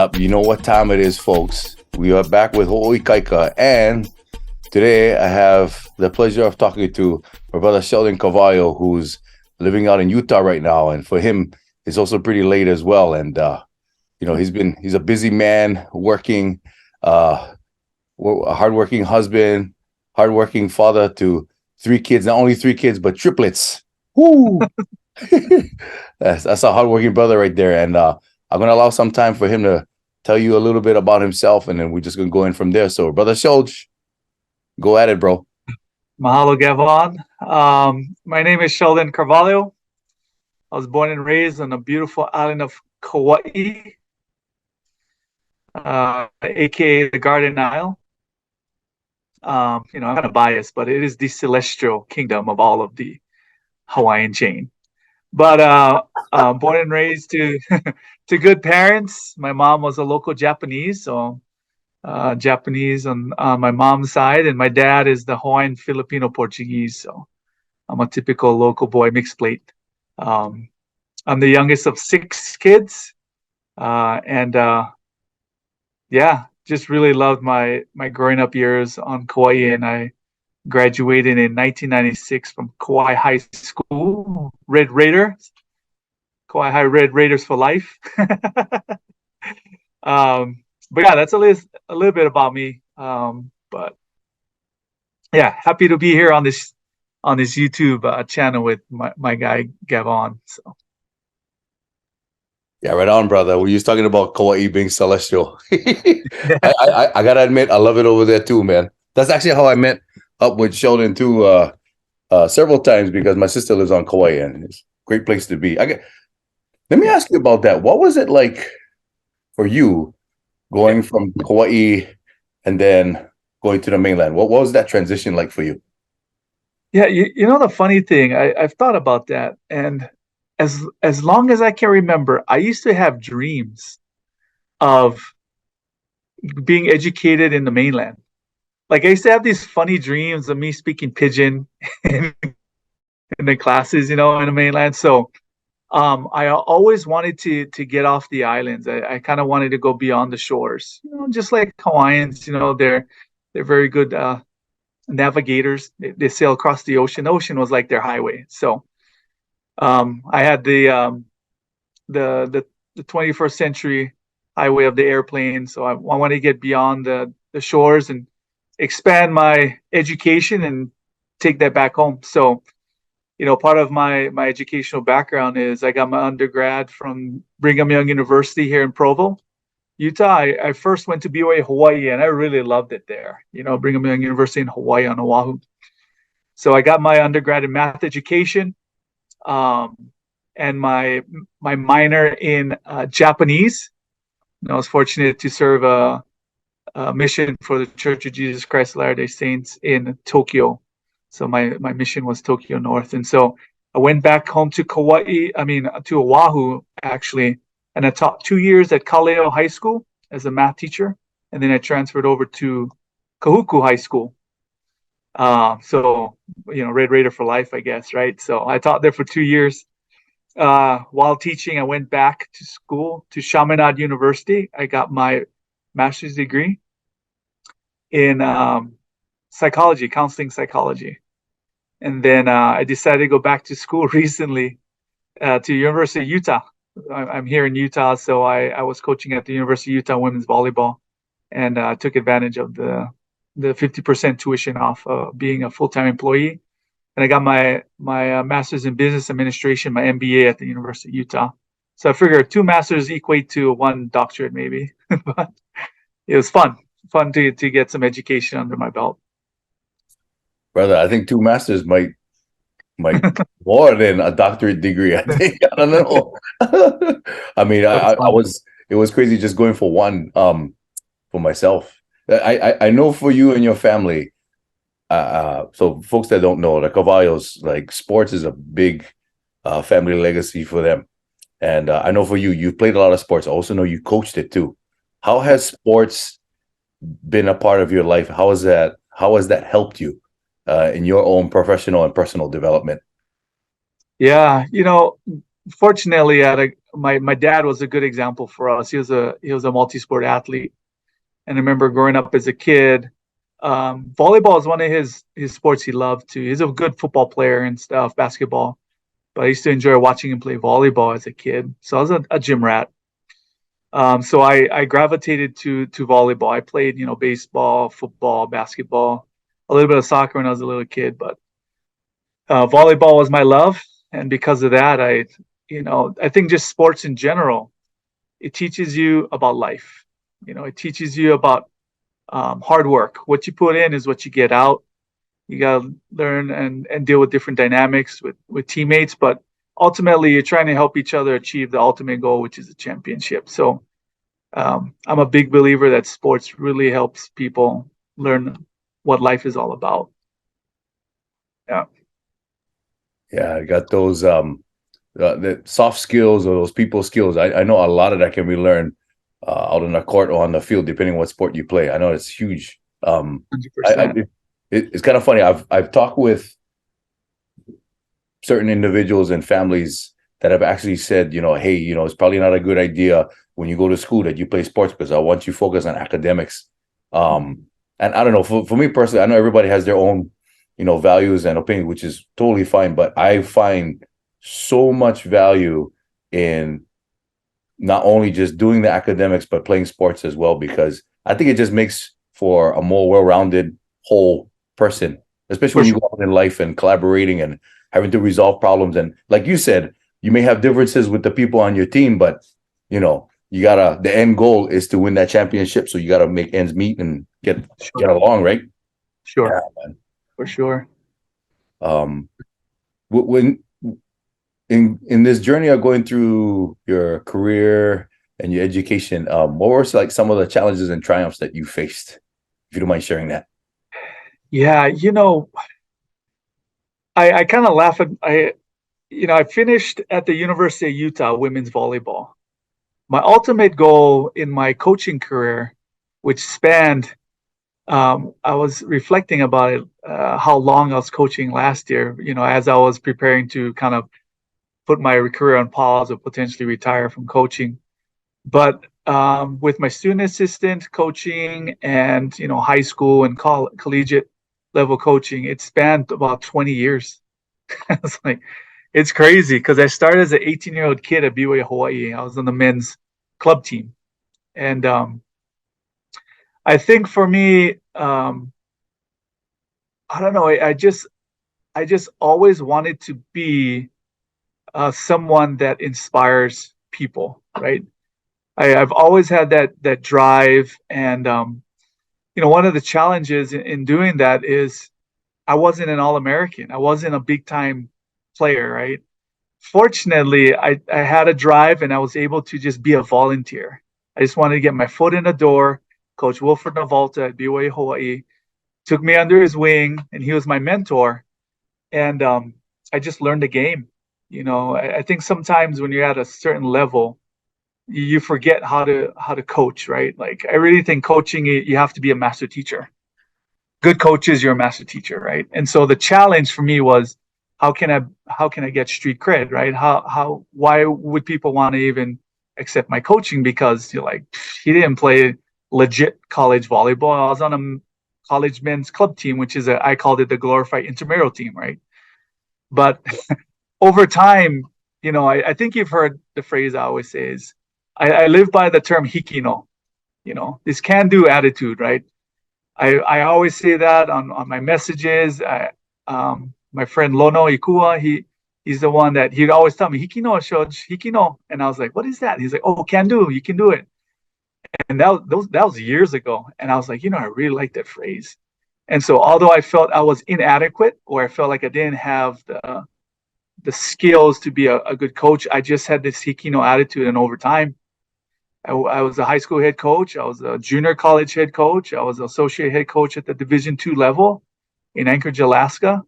Yep, you know what time it is, folks. We are back with Ho'i Kaika, and today I have the pleasure of talking to my brother Sheldon Carvalho, who's living out in Utah right now, and for him, it's also pretty late as well. And he's a busy man, working, a hardworking husband, hardworking father to three kids. Not only three kids, but triplets. Woo! That's a hardworking brother right there, and I'm gonna allow some time for him to tell you a little bit about himself, and then we're just gonna go in from there. So, brother Shulch, go at it, bro. Mahalo, Gavon. My name is Sheldon Carvalho. I was born and raised on the beautiful island of Kaua'i, aka the Garden Isle. I'm kind of biased, but it is the celestial kingdom of all of the Hawaiian chain. But born and raised to to good parents. My mom was a local Japanese, so Japanese on my mom's side, and my dad is the Hawaiian Filipino Portuguese. So I'm a typical local boy mixed plate. Um, I'm the youngest of six kids, and yeah, just really loved my growing up years on Kauai, and I graduated in 1996 from Kauai High School, Red Raiders, Kauai High Red Raiders for life. But yeah, that's a little bit about me. But yeah, happy to be here on this YouTube channel with my guy Gavon. So Yeah, right on, brother. We was talking about Kauai being celestial. I gotta admit, I love it over there too, man. That's actually how I met up with Sheldon too, several times because my sister lives on Kauai, and it's a great place to be. Let me ask you about that. What was it like for you going from Kauai and then going to the mainland? What was that transition like for you? yeah, you know the funny thing, I've thought about that, and as long as I can remember, I used to have dreams of being educated in the mainland. Like I used to have these funny dreams of me speaking pidgin in, in the classes, in the mainland. So I always wanted to get off the islands. I kind of wanted to go beyond the shores, just like Hawaiians. They're very good navigators. They sail across the ocean. The ocean was like their highway. So I had the 21st century highway of the airplane. So I wanted to get beyond the shores and expand my education and take that back home. So part of my educational background is I got my undergrad from Brigham Young University here in Provo, Utah. I first went to BYU Hawaii, and I really loved it there. Brigham Young University in Hawaii on Oahu. So I got my undergrad in math education, and my minor in Japanese. I was fortunate to serve a mission for the Church of Jesus Christ of Latter-day Saints in Tokyo. So my mission was Tokyo North. And so I went back home to to Oahu, actually, and I taught 2 years at Kaleo High School as a math teacher. And then I transferred over to Kahuku High School. Red Raider for life, I guess, right? So I taught there for 2 years. While teaching, I went back to school to Chaminade University. I got my master's degree in psychology, counseling psychology. And then I decided to go back to school recently to University of Utah. I'm here in Utah, so I was coaching at the University of Utah women's volleyball, and took advantage of the 50% tuition off being a full-time employee. And I got my master's in business administration, my MBA at the University of Utah. So I figure two masters equate to one doctorate, maybe. But it was fun to get some education under my belt. Brother, I think two masters might more than a doctorate degree. I think. I don't know. I mean, it was crazy just going for one for myself. I know for you and your family, so folks that don't know, the Carvalhos, like sports is a big family legacy for them. And I know for you, you've played a lot of sports. I also know you coached it too. How has sports been a part of your life? How has that helped you in your own professional and personal development? Yeah, fortunately, my dad was a good example for us. He was a multi-sport athlete, and I remember growing up as a kid. Volleyball is one of his sports he loved too. He's a good football player and stuff, basketball, but I used to enjoy watching him play volleyball as a kid. So I was a gym rat. So I gravitated to volleyball. I played, baseball, football, basketball, a little bit of soccer when I was a little kid, but volleyball was my love. And because of that, I think just sports in general, it teaches you about life. It teaches you about hard work. What you put in is what you get out. You got to learn and deal with different dynamics with teammates, but ultimately you're trying to help each other achieve the ultimate goal, which is a championship. So I'm a big believer that sports really helps people learn what life is all about. Yeah. Yeah, I got those the soft skills or those people skills. I know a lot of that can be learned out on the court or on the field, depending what sport you play. I know it's huge. 100%. It's kind of funny. I've talked with certain individuals and families that have actually said, hey, it's probably not a good idea when you go to school that you play sports because I want you focus on academics. And I don't know, for me personally, I know everybody has their own, values and opinion, which is totally fine. But I find so much value in not only just doing the academics, but playing sports as well, because I think it just makes for a more well-rounded whole person, especially when you go out in life and collaborating and having to resolve problems. And like you said, you may have differences with the people on your team, but the end goal is to win that championship. So you gotta make ends meet and get along, right? Sure. Yeah, man. For sure. When in this journey of going through your career and your education, what were like some of the challenges and triumphs that you faced? If you don't mind sharing that. Yeah, I kind of laugh at I finished at the University of Utah women's volleyball. My ultimate goal in my coaching career, which spanned, I was reflecting about it, how long I was coaching last year, as I was preparing to kind of put my career on pause or potentially retire from coaching. But with my student assistant coaching and, high school and collegiate level coaching, it spanned about 20 years. It's crazy because I started as an 18-year-old kid at BYU Hawaii. I was on the men's club team. And I think for me, I don't know, I just always wanted to be someone that inspires people, right? I've always had that drive, and one of the challenges in doing that is I wasn't an All-American. I wasn't a big time player, right? Fortunately, I had a drive and I was able to just be a volunteer. I just wanted to get my foot in the door. Coach Wilfred Navalta at BYU Hawaii took me under his wing, and he was my mentor. And I just learned the game. I think sometimes when you're at a certain level, you forget how to coach, right? Like I really think coaching, you have to be a master teacher. Good coaches, you're a master teacher, right? And so the challenge for me was how can I get street cred, right? Why would people want to even accept my coaching? Because you're like, he didn't play legit college volleyball. I was on a college men's club team, which is I called it the glorified intramural team, right? But over time, I think you've heard the phrase I always say is, I live by the term hikino, this can-do attitude, right? I always say that on my messages. My friend Lono Ikua, he's the one that he'd always tell me, hikino, Shoj, hikino. And I was like, what is that? He's like, oh, can do, you can do it. And that was years ago. And I was like, I really like that phrase. And so although I felt I was inadequate, or I felt like I didn't have the skills to be a good coach, I just had this hikino attitude. And over time, I was a high school head coach. I was a junior college head coach. I was an associate head coach at the Division II level in Anchorage, Alaska.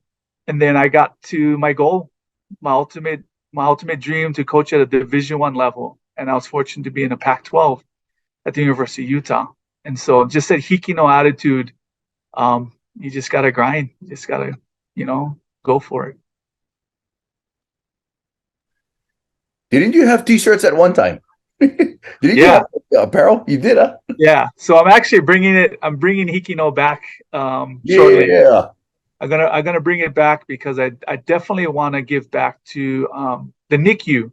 And then I got to my goal, my ultimate dream to coach at a Division I level. And I was fortunate to be in a Pac-12 at the University of Utah. And so just that hikino attitude, you just got to grind. You just got to, go for it. Didn't you have T-shirts at one time? Didn't you Yeah, have apparel? You did, huh? yeah. So I'm actually bringing it. I'm bringing Hikino back shortly. Yeah. I'm gonna bring it back because I definitely want to give back to the NICU.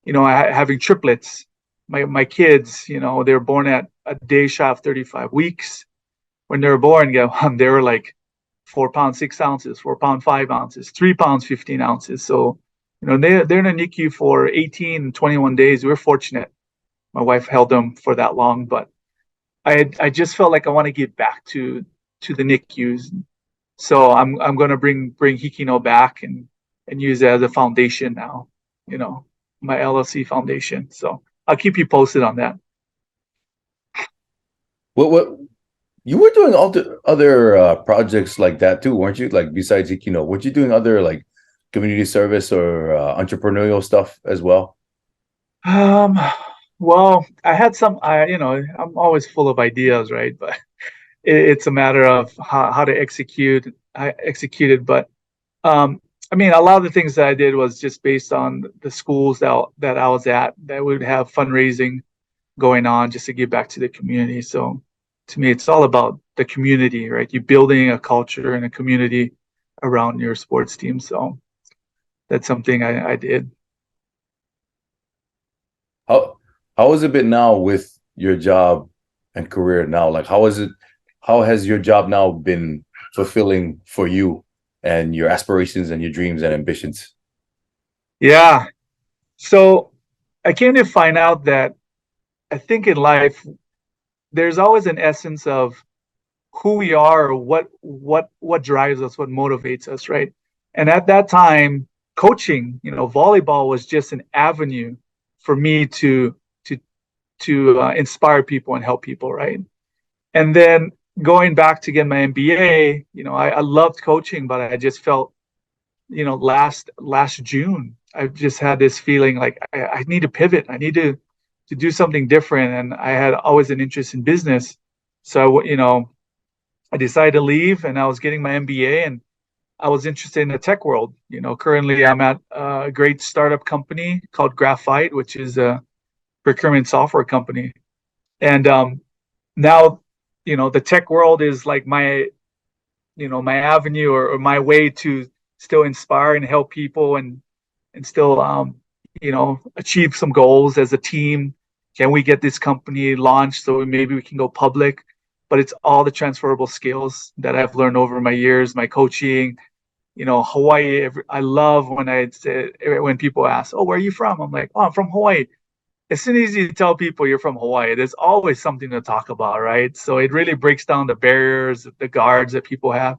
Having triplets. My kids, they were born at a day shy of 35 weeks. When they were born, they were like 4 pounds 6 ounces, 4 pound 5 ounces, 3 pounds 15 ounces. So, they're in a NICU for 18 and 21 days. We're fortunate. My wife held them for that long, but I just felt like I want to give back to the NICUs. So I'm gonna bring Hikino back and use it as a foundation now, you know, my LLC foundation. So I'll keep you posted on that. What you were doing other projects like that too, weren't you? Like besides Ikino, weren't you doing other like community service or entrepreneurial stuff as well? Um, well, I had some, I'm always full of ideas, right? But it's a matter of how to execute it. But I mean, a lot of the things that I did was just based on the schools that I was at that would have fundraising going on just to give back to the community. So to me, it's all about the community, right? You're building a culture and a community around your sports team. So that's something I did. How how is it been now with your job and career now? Like how is it how has your job now been fulfilling for you and your aspirations and your dreams and ambitions? Yeah. So I came to find out that I think in life, there's always an essence of who we are or what drives us, what motivates us, right? And at that time, coaching, volleyball was just an avenue for me to inspire people and help people, right? And then going back to get my MBA, I loved coaching, but I just felt, last June, I just had this feeling like I need to pivot. I need to do something different, and I had always an interest in business. So, I decided to leave, and I was getting my MBA, and I was interested in the tech world. Currently I'm at a great startup company called Graphite, which is a procurement software company. And now, the tech world is like my avenue or my way to still inspire and help people and still, achieve some goals as a team. Can we get this company launched so maybe we can go public? But it's all the transferable skills that I've learned over my years, my coaching, Hawaii. I love when people ask, "Oh, where are you from?" I'm like, "Oh, I'm from Hawaii." As soon as you tell people you're from Hawaii, there's always something to talk about, right? So it really breaks down the barriers, the guards that people have,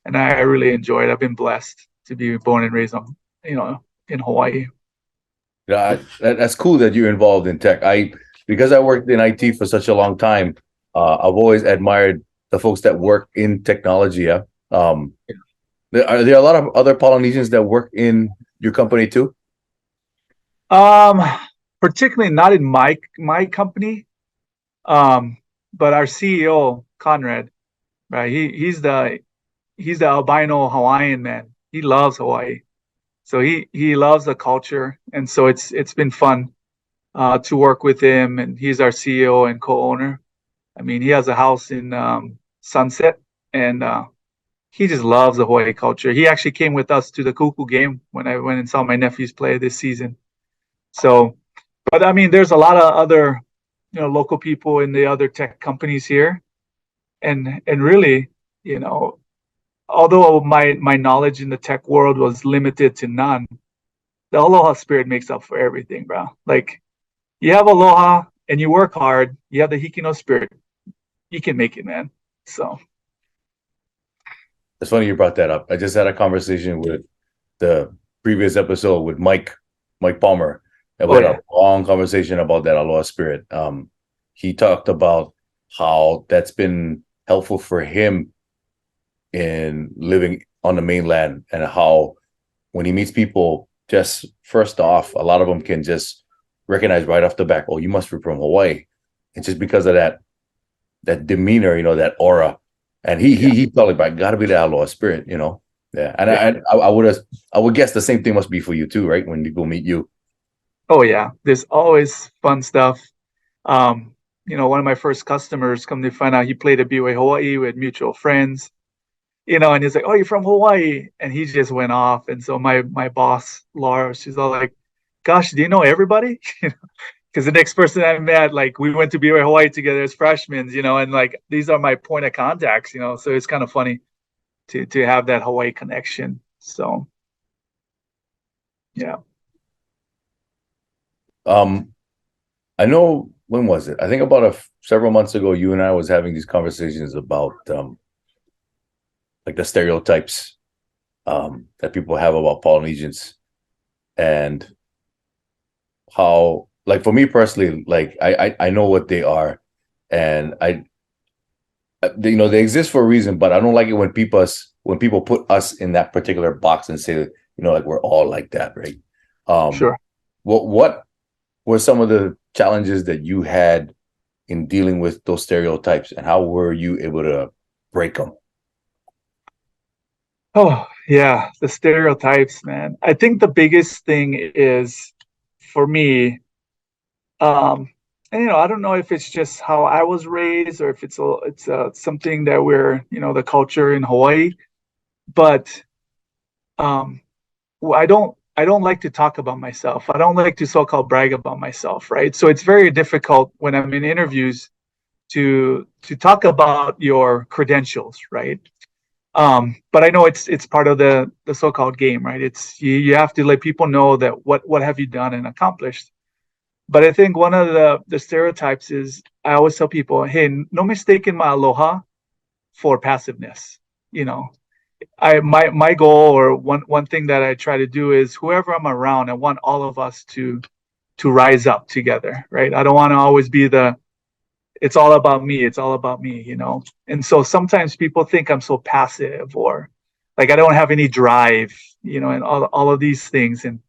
and I really enjoy it. I've been blessed to be born and raised in Hawaii. Yeah, that's cool that you're involved in tech. Because I worked in IT for such a long time, I've always admired the folks that work in technology. Yeah. Are there a lot of other Polynesians that work in your company too? Um, Particularly not in my company, but our CEO Conrad, right? He's the albino Hawaiian man. He loves Hawaii, so he loves the culture, and so it's been fun to work with him. And he's our CEO and co-owner. I mean, he has a house in Sunset, and he just loves the Hawaii culture. He actually came with us to the Kuku game when I went and saw my nephews play this season. So, but I mean, there's a lot of other, local people in the other tech companies here, and really, you know, although my knowledge in the tech world was limited to none, the aloha spirit makes up for everything, bro. Like you have aloha and you work hard, you have the hikino spirit, you can make it, man. So It's funny you brought that up. I just had a conversation with the previous episode with Mike Palmer. And we oh had yeah. a long conversation about that aloha spirit. He talked about how that's been helpful for him in living on the mainland and how when he meets people, just first off, a lot of them can just recognize right off the back, oh, you must be from Hawaii. And just because of that demeanor, that aura. And Yeah. he felt like, gotta be the aloha spirit. Yeah. And Yeah. I would guess the same thing must be for you too, right? When people meet you. Oh yeah, there's always fun stuff. Um, one of my first customers, come to find out, he played at BYU Hawaii with mutual friends. And he's like, "Oh, you're from Hawaii," and he just went off. And so my boss, Laura, she's all like, "Gosh, do you know everybody?" Because the next person I met, like we went to BYU Hawaii together as freshmen, and like these are my point of contacts, So it's kind of funny to have that Hawaii connection. So yeah. Um, I know when was it? I think about several months ago, you and I was having these conversations about like the stereotypes that people have about Polynesians and how, like for me personally, like I know what they are, and they exist for a reason, but I don't like it when people put us in that particular box and say, like we're all like that, right? Um, Sure. what were some of the challenges that you had in dealing with those stereotypes, and how were you able to break them? Oh, yeah, the stereotypes, man. I think the biggest thing is for me, and I don't know if it's just how I was raised or if it's something that we're, the culture in Hawaii, but um, I don't like to talk about myself. I don't like to so-called brag about myself, right? So it's very difficult when I'm in interviews to talk about your credentials, right? But I know it's part of the so-called game, right? It's you have to let people know that what have you done and accomplished. But I think one of the stereotypes is I always tell people, hey, no mistaking my aloha for passiveness. You know, my goal or one thing that I try to do is whoever I'm around, I want all of us to rise up together, right? I don't want to always be the it's all about me, it's all about me. And so sometimes people think I'm so passive or like I don't have any drive, and all of these things. And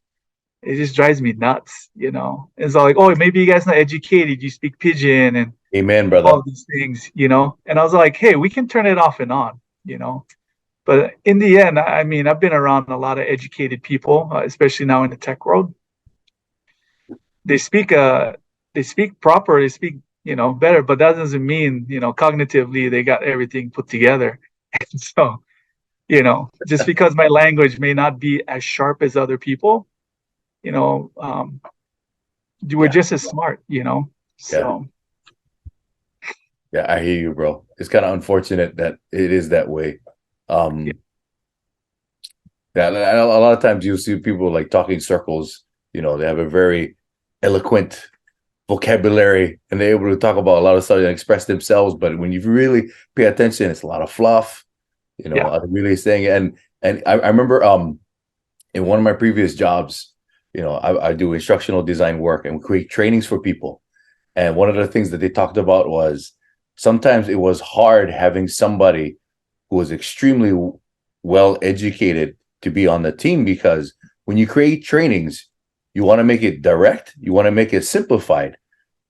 it just drives me nuts. It's all like, oh, maybe you guys not educated, you speak pidgin and Amen, all brother. of these things. And I was like, hey, we can turn it off and on. But in the end, I mean, I've been around a lot of educated people, especially now in the tech world. They speak they speak proper, they speak better, but that doesn't mean cognitively they got everything put together. And so just because my language may not be as sharp as other people, you know, um, we're Yeah, just as smart. yeah, So yeah. I hear you, bro. It's kind of unfortunate that it is that way. yeah, Um, yeah, a lot of times you see people like talking circles. They have a very eloquent vocabulary, and they're able to talk about a lot of stuff and express themselves. But when you really pay attention, it's a lot of fluff. yeah, Are they really saying it? And I remember in one of my previous jobs, I do instructional design work and we create trainings for people. And one of the things that they talked about was sometimes it was hard having somebody who was extremely well educated to be on the team, because when you create trainings, you want to make it direct, you want to make it simplified.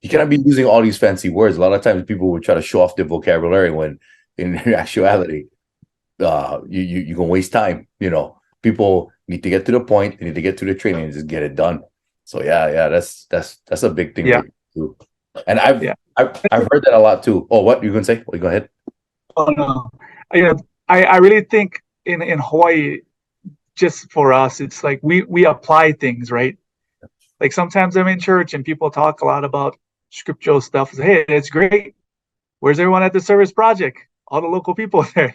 You yeah, cannot be using all these fancy words. A lot of times people would try to show off their vocabulary when in actuality, you can waste time. People need to get to the point, they need to get to the training and just get it done. So yeah, that's a big thing yeah, that you do. And I've yeah. I've heard that a lot too. Oh, what you gonna say? Oh, go ahead. Oh no, I really think in Hawaii, just for us, it's like we apply things, right? Like sometimes I'm in church and people talk a lot about scriptural stuff. Hey, it's great. Where's everyone at the service project? All the local people there.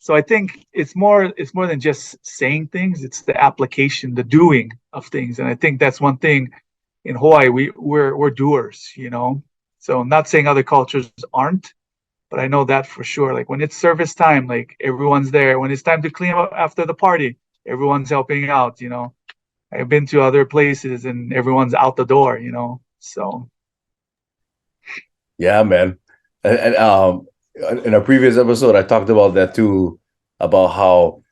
So I think it's more than just saying things. It's the application, the doing of things. And I think that's one thing in Hawaii. We're doers. So I'm not saying other cultures aren't, but I know that for sure. Like when it's service time, like everyone's there. When it's time to clean up after the party, everyone's helping out. I've been to other places and everyone's out the door. So Yeah, man. And in a previous episode, I talked about that too, about how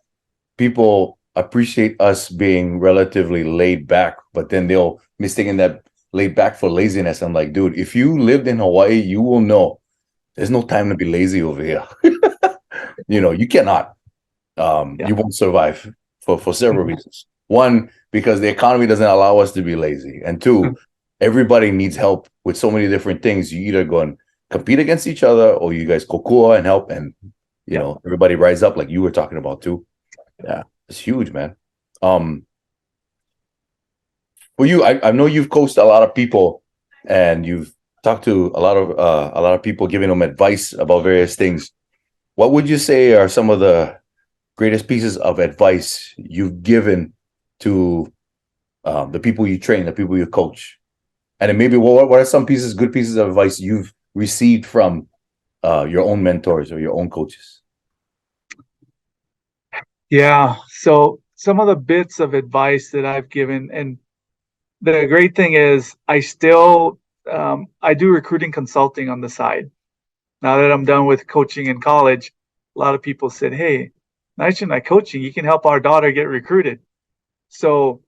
people appreciate us being relatively laid back, but then they'll mistaken that laid back for laziness. I'm like, dude, if you lived in Hawaii, you will know there's no time to be lazy over here. You cannot. yeah, You won't survive for several reasons. One, because the economy doesn't allow us to be lazy, and two, everybody needs help with so many different things. You either go and compete against each other, or you guys kokua and help, and you Yeah. know everybody rise up like you were talking about too. Yeah, it's huge, man. Well, I know you've coached a lot of people, and you've talked to a lot of people, giving them advice about various things. What would you say are some of the greatest pieces of advice you've given to the people you train, the people you coach? And then maybe what are some good pieces of advice you've received from your own mentors or your own coaches? Yeah. So some of the bits of advice that I've given, and the great thing is I do recruiting consulting on the side. Now that I'm done with coaching in college, a lot of people said, "Hey, nice you're not coaching. You can help our daughter get recruited." So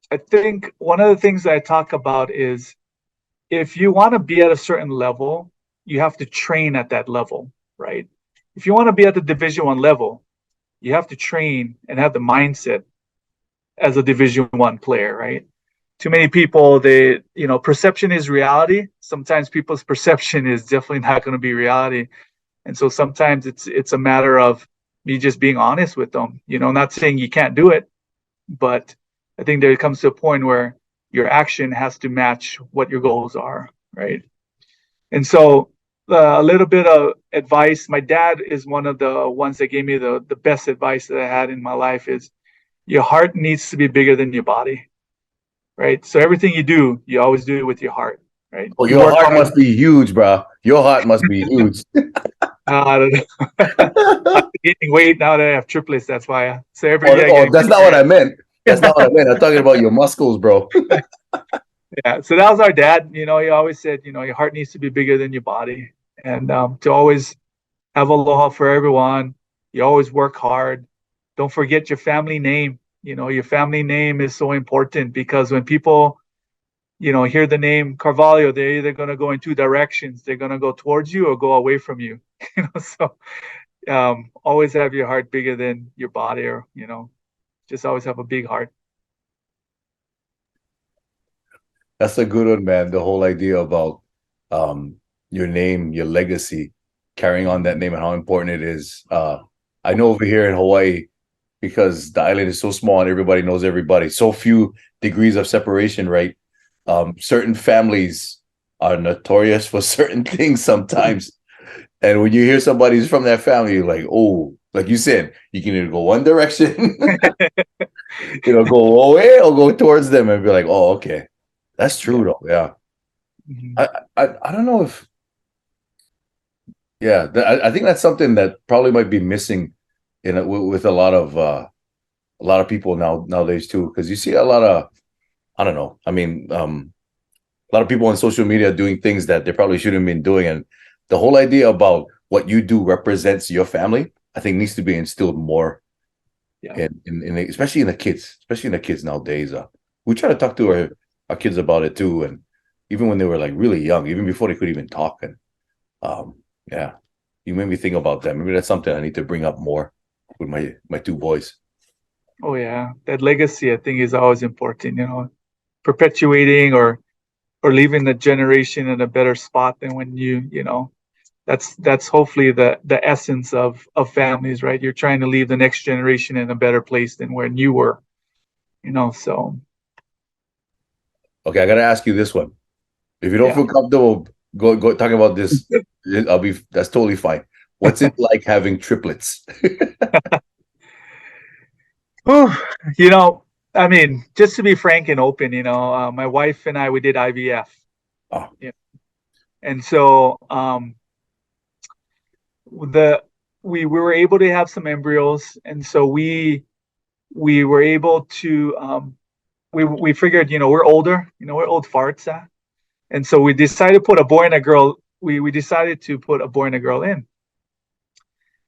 I think one of the things that I talk about is if you want to be at a certain level, you have to train at that level, right? If you want to be at the Division 1 level, you have to train and have the mindset as a Division 1 player, right? Too many people, perception is reality. Sometimes people's perception is definitely not going to be reality. And so sometimes it's a matter of me just being honest with them. Not saying you can't do it, but I think there comes to a point where your action has to match what your goals are, right? And so a little bit of advice. My dad is one of the ones that gave me the best advice that I had in my life is your heart needs to be bigger than your body, right? So everything you do, you always do it with your heart, right? Oh, You your work heart hard. must be huge, bro. Your heart must be huge. I don't know. I'm gaining weight now that I have triplets. That's why. So every day I Oh, get that's not what I meant. That's not what I meant. I'm talking about your muscles, bro. yeah. So that was our dad. He always said, your heart needs to be bigger than your body, and to always have aloha for everyone. You always work hard. Don't forget your family name. Your family name is so important because when people, hear the name Carvalho, they're either going to go in two directions. They're going to go towards you or go away from you. So always have your heart bigger than your body, or just always have a big heart. That's a good one, man. The whole idea about your name, your legacy, carrying on that name and how important it is. I know over here in Hawaii, because the island is so small and everybody knows everybody, so few degrees of separation, right? Certain families are notorious for certain things sometimes. And when you hear somebody's from that family, you're like, oh, like you said, you can either go one direction, go away or go towards them and be like, oh, okay. That's true Yeah. though. Yeah. Mhm. I don't know if yeah, I think that's something that probably might be missing with a lot of people nowadays too, because you see a lot of I don't know. I mean, a lot of people on social media doing things that they probably shouldn't have been doing, and the whole idea about what you do represents your family, I think, needs to be instilled more Yeah. especially in the kids nowadays. We try to talk to our kids about it too, and even when they were like really young, even before they could even talk, and um, yeah, you made me think about that. Maybe that's something I need to bring up more with my two boys. Oh yeah, that legacy I think is always important. Perpetuating or leaving the generation in a better spot than when that's hopefully the essence of families, right? You're trying to leave the next generation in a better place than when you were. So Okay, I gotta ask you this one. If you don't yeah. feel comfortable go talking about this, that's totally fine. What's it like having triplets? Whew, you know, I mean, just to be frank and open, my wife and I we did IVF. Oh, Yeah. And so the we were able to have some embryos, and so we were able to we figured, we're older, we're old farts, and so we decided to put a boy and a girl. We decided to put a boy and a girl in.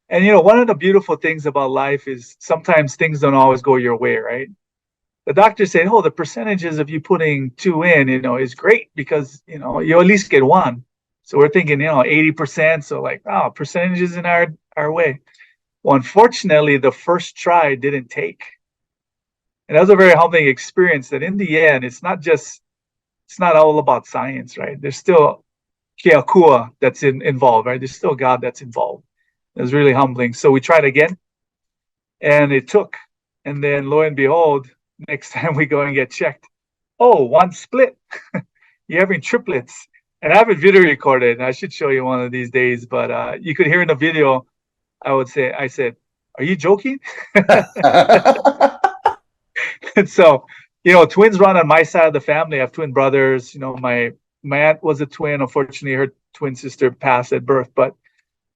And one of the beautiful things about life is sometimes things don't always go your way, right? The doctor said, "Oh, the percentages of you putting two in, is great because you at least get one." So we're thinking, 80%. So like, oh, percentages in our way. Well, unfortunately, the first try didn't take. And that was a very humbling experience that in the end, it's not all about science, right? There's still Keakua that's involved, right? There's still God that's involved. It was really humbling. So we tried again and it took. And then lo and behold, next time we go and get checked, oh, one split. You're having triplets. And I have it video recorded. I should show you one of these days, but you could hear in the video, I said, are you joking? And so, twins run on my side of the family. I have twin brothers. My aunt was a twin. Unfortunately, her twin sister passed at birth, but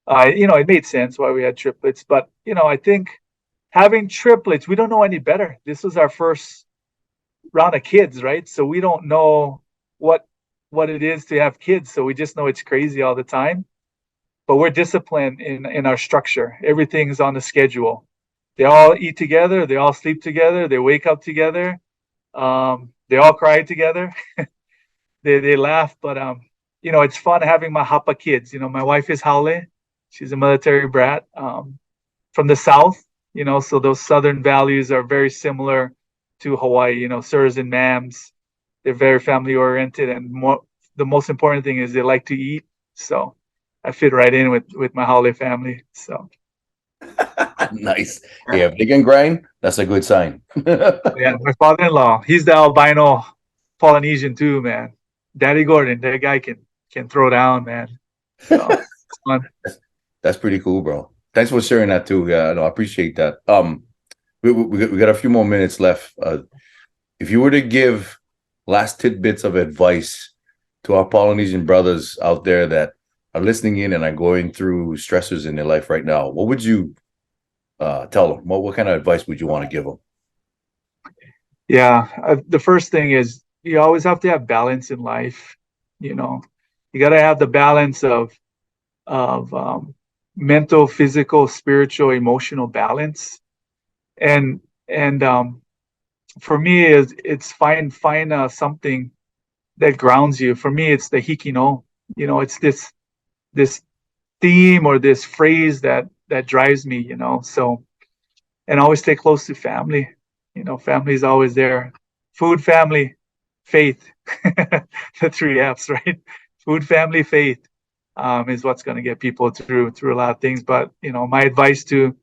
it made sense why we had triplets. But I think having triplets, we don't know any better. This was our first round of kids, right? So we don't know what it is to have kids. So we just know it's crazy all the time. But we're disciplined in our structure. Everything's on the schedule. They all eat together. They all sleep together. They wake up together. They all cry together. they laugh, but it's fun having my Hapa kids. My wife is Haole. She's a military brat from the South. So those Southern values are very similar to Hawaii. Sirs and ma'ams. They're very family oriented, and the most important thing is they like to eat. So I fit right in with my Haole family. So. Nice. Yeah, if they can grind, that's a good sign. Yeah, my father-in-law, he's the albino Polynesian too, man. Daddy Gordon, that guy can throw down, man. So it's fun. That's pretty cool, bro. Thanks for sharing that too. Yeah, no, I appreciate that. We got a few more minutes left. If you were to give last tidbits of advice to our Polynesian brothers out there that are listening in and are going through stressors in their life right now, what would you tell them? What kind of advice would you want to give them? Yeah, the first thing is you always have to have balance in life. You got to have the balance of mental, physical, spiritual, emotional balance. And for me, it's find something that grounds you. For me, it's the hikino. It's this theme or this phrase that drives me. So, and always stay close to family. Family is always there. Food, family, faith. The 3 F's, right? Food, family, faith is what's going to get people through a lot of things. But my advice to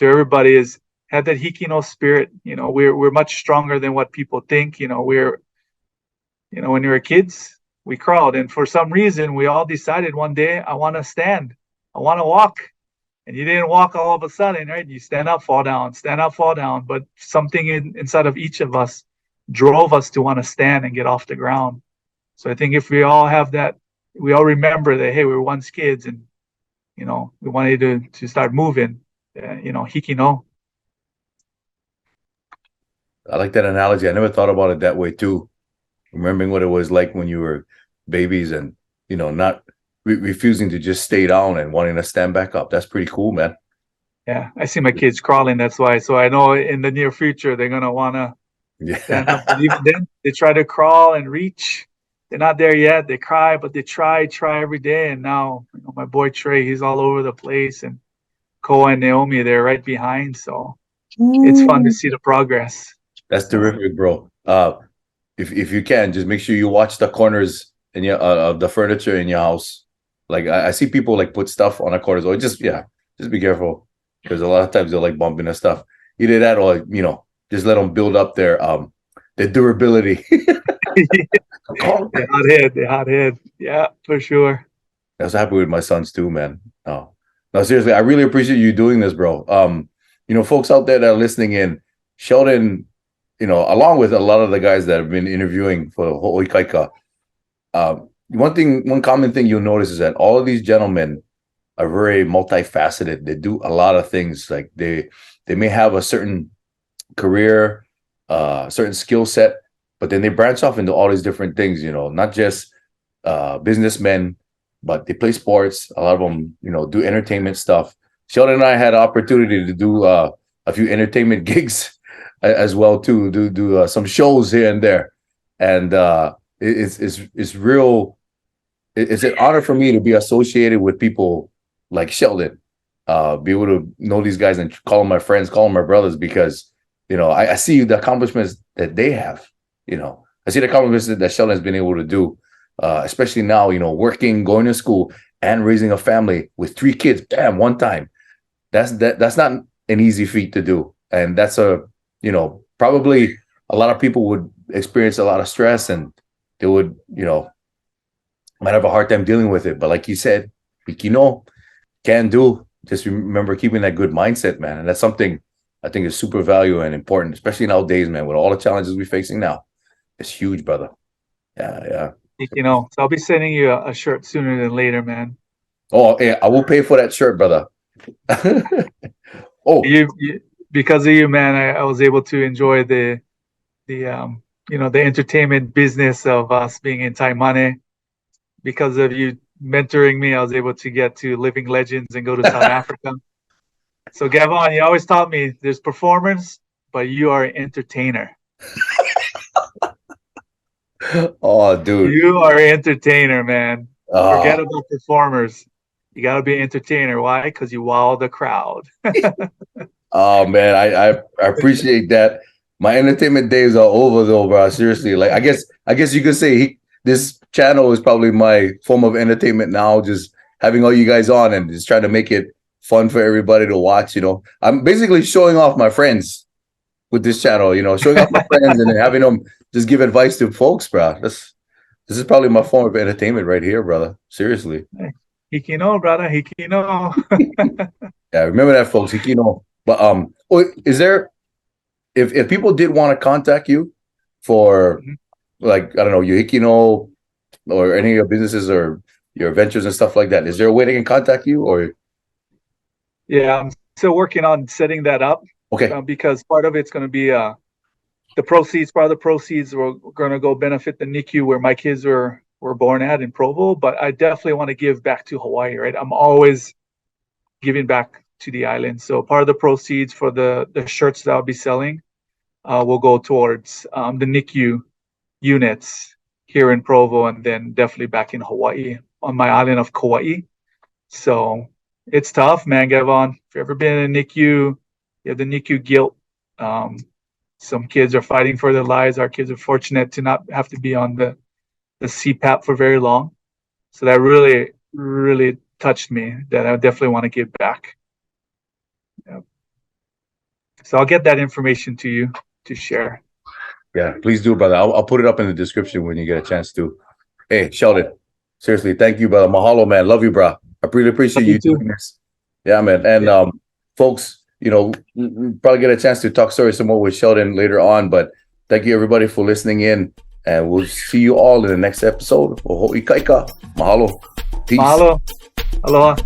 everybody is have that hikino spirit. We're much stronger than what people think. When we were kids, we crawled, and for some reason, we all decided one day, I want to stand, I want to walk. And you didn't walk all of a sudden, right? You stand up, fall down, stand up, fall down. But something inside of each of us drove us to want to stand and get off the ground. So I think if we all have that, we all remember that, hey, we were once kids and, we wanted to start moving, hikino. I like that analogy. I never thought about it that way too. Remembering what it was like when you were babies and, not refusing to just stay down and wanting to stand back up. That's pretty cool, man. Yeah, I see my kids crawling. That's why. So I know in the near future they're gonna wanna stand up. But even then, they try to crawl and reach. They're not there yet. They cry, but they try every day. And now, my boy Trey, he's all over the place, and Koa and Naomi, they're right behind. So it's fun to see the progress. That's terrific, bro. If you can, just make sure you watch the corners in your of the furniture in your house. Like I see people like put stuff on the corners, or just be careful because a lot of times they'll like bump into stuff. Either that, or just let them build up their durability. The hot head. Yeah, for sure. I was happy with my sons too, man. No, seriously, I really appreciate you doing this, bro. Folks out there that are listening in, Sheldon, along with a lot of the guys that have been interviewing for Ho'oi Kaika, one common thing you'll notice is that all of these gentlemen are very multifaceted. They do a lot of things. Like they may have a certain career, certain skill set, but then they branch off into all these different things. Not just businessmen, but they play sports. A lot of them, do entertainment stuff. Sheldon and I had an opportunity to do a few entertainment gigs as well too. Do some shows here and there, and it's real. It's an honor for me to be associated with people like Sheldon, be able to know these guys and call them my friends, call them my brothers, because I see the accomplishments that they have. I see the accomplishments that Sheldon has been able to do, especially now, working, going to school, and raising a family with 3 kids, bam, one time. That's not an easy feat to do. And that's probably a lot of people would experience a lot of stress, and they would, might have a hard time dealing with it. But like you said, can do. Just remember keeping that good mindset, man. And that's something I think is super valuable and important, especially nowadays, man, with all the challenges we're facing now. It's huge, brother. Yeah. So I'll be sending you a shirt sooner than later, man. Oh, yeah, I will pay for that shirt, brother. Oh, because of you, man, I was able to enjoy the entertainment business of us being in Taimane. Because of you mentoring me, I was able to get to Living Legends and go to South Africa. So Gavon, you always taught me there's performers, but you are an entertainer. Oh, dude. You are an entertainer, man. Forget about performers. You got to be an entertainer. Why? Because you wow the crowd. Oh, man, I appreciate that. My entertainment days are over, though, bro. Seriously, like I guess you could say this channel is probably my form of entertainment now. Just having all you guys on and just trying to make it fun for everybody to watch. I'm basically showing off my friends with this channel. Showing off my friends and then having them just give advice to folks, bro. This is probably my form of entertainment right here, brother. Seriously. Hikino, brother. Hikino. Yeah, remember that, folks. Hikino. But is there, if people did want to contact you for like, I don't know, your Hikino or any of your businesses or your ventures and stuff like that, is there a way they can contact you? Or yeah, I'm still working on setting that up. Okay. Because part of it's going to be part of the proceeds we're going to go benefit the NICU where my kids were born at in Provo. But I definitely want to give back to Hawaii, right? I'm always giving back to the island. So part of the proceeds for the shirts that I'll be selling will go towards the NICU units here in Provo, and then definitely back in Hawaii on my island of Kaua'i. So it's tough, man, Gavon. If you've ever been in a NICU, you have the NICU guilt. Some kids are fighting for their lives. Our kids are fortunate to not have to be on the CPAP for very long. So that really, really touched me, that I definitely want to give back. Yeah. So I'll get that information to you to share. Yeah, please do, brother. I'll put it up in the description when you get a chance to. Hey, Sheldon, seriously, thank you, brother. Mahalo, man. Love you, bro. I really appreciate you doing this. Yeah, man. And folks, we'll probably get a chance to talk stories some more with Sheldon later on. But thank you, everybody, for listening in. And we'll see you all in the next episode of Ho'i Kaika. Mahalo. Peace. Mahalo. Aloha.